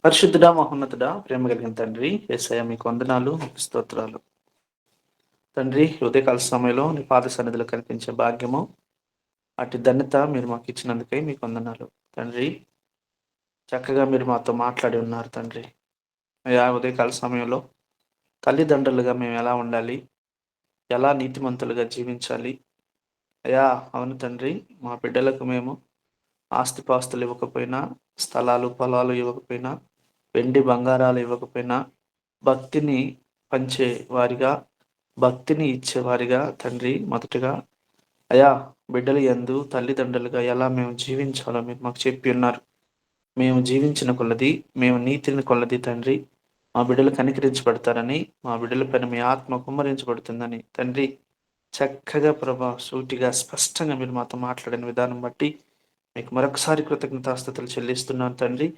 పరిశుద్ధుడా, మహోన్నతుడా, ప్రేమ కలిగిన తండ్రి, యేసయ్య మీకు వందనాలు, మీకు స్తోత్రాలు. తండ్రి, ఉదయకాల సమయంలో నీ పాద సన్నిధిలో కనిపించే భాగ్యము, అటు ధన్యత మీరు మాకు ఇచ్చినందుకై మీకు వందనాలు. తండ్రి, చక్కగా మీరు మాతో మాట్లాడి ఉన్నారు తండ్రి. అయ్యా, ఉదయకాల సమయంలో తల్లిదండ్రులుగా మేము ఎలా ఉండాలి, ఎలా నీతిమంతులుగా జీవించాలి. అయ్యా, అవును తండ్రి, మా బిడ్డలకు మేము ఆస్తిపాస్తులు ఇవ్వకపోయినా, స్థలాలు పొలాలు ఇవ్వకపోయినా, వెండి బంగారాలు ఇవ్వకపోయినా, భక్తిని పంచే వారిగా, భక్తిని ఇచ్చేవారిగా తండ్రి మొదటగా అయా బిడ్డలు యందు తల్లిదండ్రులుగా ఎలా మేము జీవించాలో మీరు మాకు చెప్పి ఉన్నారు. మేము జీవించిన కొలది, మేము నీతిని కొలది తండ్రి మా బిడ్డలు కనికరించబడతారని, మా బిడ్డల పైన మీ ఆత్మ కుమ్మరించబడుతుందని తండ్రి చక్కగా ప్రభా సూటిగా స్పష్టంగా మీరు మాతో మాట్లాడిన విధానం బట్టి మీకు మరొకసారి కృతజ్ఞతాస్తుతులు చెల్లిస్తున్నాను తండ్రి.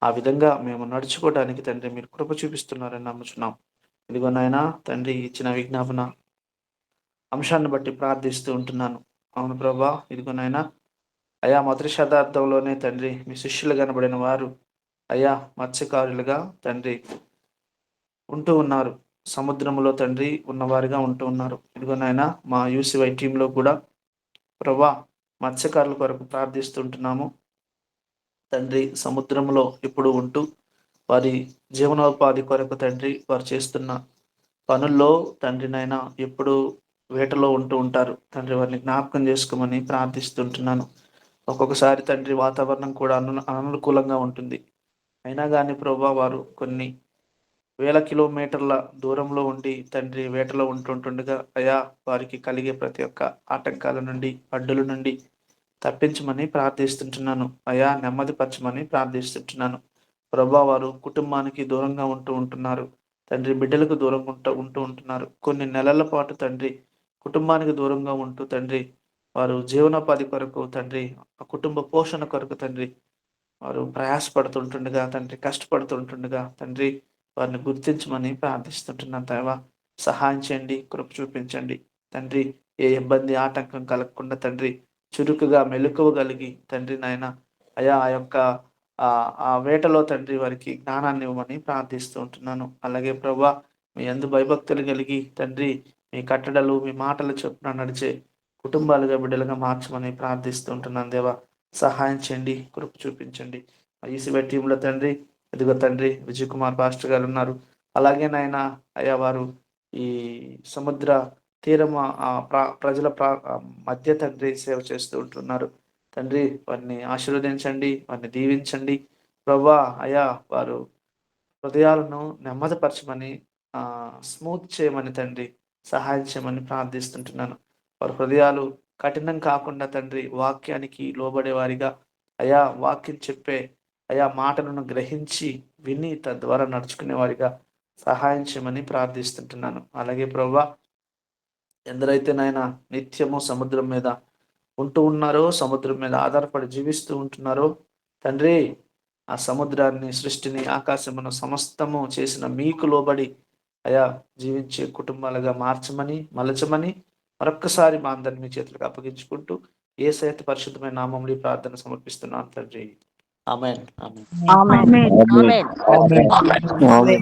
ఆ విధంగా మేము నడుచుకోవడానికి తండ్రి మీరు కృప చూపిస్తున్నారని నమ్ముచున్నాం. ఇదిగో నాయనా తండ్రి, ఇచ్చిన విజ్ఞాపన అంశాన్ని బట్టి ప్రార్థిస్తూ ఉంటున్నాను. అవును ప్రభా, ఇదిగో నాయనా అయా మొదటి శతాబ్దంలోనే తండ్రి మీ శిష్యులు కనబడిన వారు అయా మత్స్యకారులుగా తండ్రి ఉంటూ ఉన్నారు. సముద్రంలో తండ్రి ఉన్నవారుగా ఉంటూ ఉన్నారు. ఇదిగో నాయనా మా యూసీవై టీంలో కూడా ప్రభా మత్స్యకారుల కొరకు ప్రార్థిస్తుంటున్నాము తండ్రి. సముద్రంలో ఇప్పుడు ఉంటూ వారి జీవనోపాధి కొరకు తండ్రి వారు చేస్తున్న పనుల్లో తండ్రి నాయన ఎప్పుడు వేటలో ఉంటూ ఉంటారు తండ్రి. వారిని జ్ఞాపకం చేసుకోమని ప్రార్థిస్తుంటున్నాను. ఒక్కొక్కసారి తండ్రి వాతావరణం కూడా అననుకూలంగా ఉంటుంది. అయినా కానీ ప్రభా వారు కొన్ని వేల కిలోమీటర్ల దూరంలో ఉండి తండ్రి వేటలో ఉంటుండగా అయా వారికి కలిగే ప్రతి ఒక్క ఆటంకాల నుండి, అడ్డుల నుండి తప్పించమని ప్రార్థిస్తుంటున్నాను. అయా నెమ్మదిపరచమని ప్రార్థిస్తుంటున్నాను. ప్రభా వారు కుటుంబానికి దూరంగా ఉంటున్నారు తండ్రి. బిడ్డలకు దూరంగా ఉంటూ ఉంటున్నారు. కొన్ని నెలల పాటు తండ్రి కుటుంబానికి దూరంగా ఉంటూ తండ్రి వారు జీవనోపాధి కొరకు తండ్రి, ఆ కుటుంబ పోషణ కొరకు తండ్రి వారు ప్రయాసపడుతుంటుండగా తండ్రి, కష్టపడుతుంటుండగా తండ్రి వారిని గుర్తించమని ప్రార్థిస్తుంటున్నాను. దేవా సహాయం చేయండి, కృప చూపించండి తండ్రి. ఏ ఇబ్బంది ఆటంకం కలగకుండా తండ్రి చురుకుగా మెలకువ కలిగి తండ్రి నాయన అయా ఆ యొక్క ఆ వేటలో తండ్రి వారికి జ్ఞానాన్ని ఇవ్వమని ప్రార్థిస్తూ ఉంటున్నాను. అలాగే ప్రభా మీ యందు భయభక్తులు కలిగి తండ్రి మీ కట్టడలు మీ మాటలు చొప్పున నడిచే కుటుంబాలుగా బిడ్డలుగా మార్చమని ప్రార్థిస్తూ ఉంటున్నాను. దేవా సహాయం చేయండి, కృప చూపించండి. ఈసీబై టీంలో తండ్రి ఇదిగో తండ్రి విజయ్ కుమార్ పాస్టర్ గారు ఉన్నారు. అలాగే నాయన అయ్యా వారు ఈ సముద్ర తీరం ప్రజల మధ్య తండ్రి సేవ చేస్తూ ఉంటున్నారు తండ్రి. వారిని ఆశీర్వదించండి, వారిని దీవించండి ప్రభా. అయా వారు హృదయాలను నెమ్మదిపరచమని స్మూత్ చేయమని తండ్రి సహాయం చేయమని ప్రార్థిస్తుంటున్నాను. వారి హృదయాలు కఠినం కాకుండా తండ్రి వాక్యానికి లోబడే వారిగా అయా వాక్యం చెప్పే అయా మాటలను గ్రహించి విని తద్వారా నడుచుకునే వారిగా సహాయం చేయమని ప్రార్థిస్తుంటున్నాను. అలాగే ప్రభా ఎందరైతే నాయన నిత్యము సముద్రం మీద ఉంటూ ఉన్నారో, సముద్రం మీద ఆధారపడి జీవిస్తూ ఉంటున్నారో తండ్రి, ఆ సముద్రాన్ని, సృష్టిని, ఆకాశమును సమస్తము చేసిన మీకు లోబడి అయా జీవించే కుటుంబాలుగా మార్చమని మలచమని మరొక్కసారి మా అందరిని మీ చేతులకు అప్పగించుకుంటూ యేసయ్య పరిశుద్ధమైన నామములో ఈ ప్రార్థన సమర్పిస్తున్నాను తండ్రి. ఆమేన్. ఆమేన్. ఆమేన్. ఆమేన్. ఆమేన్. ఆమేన్.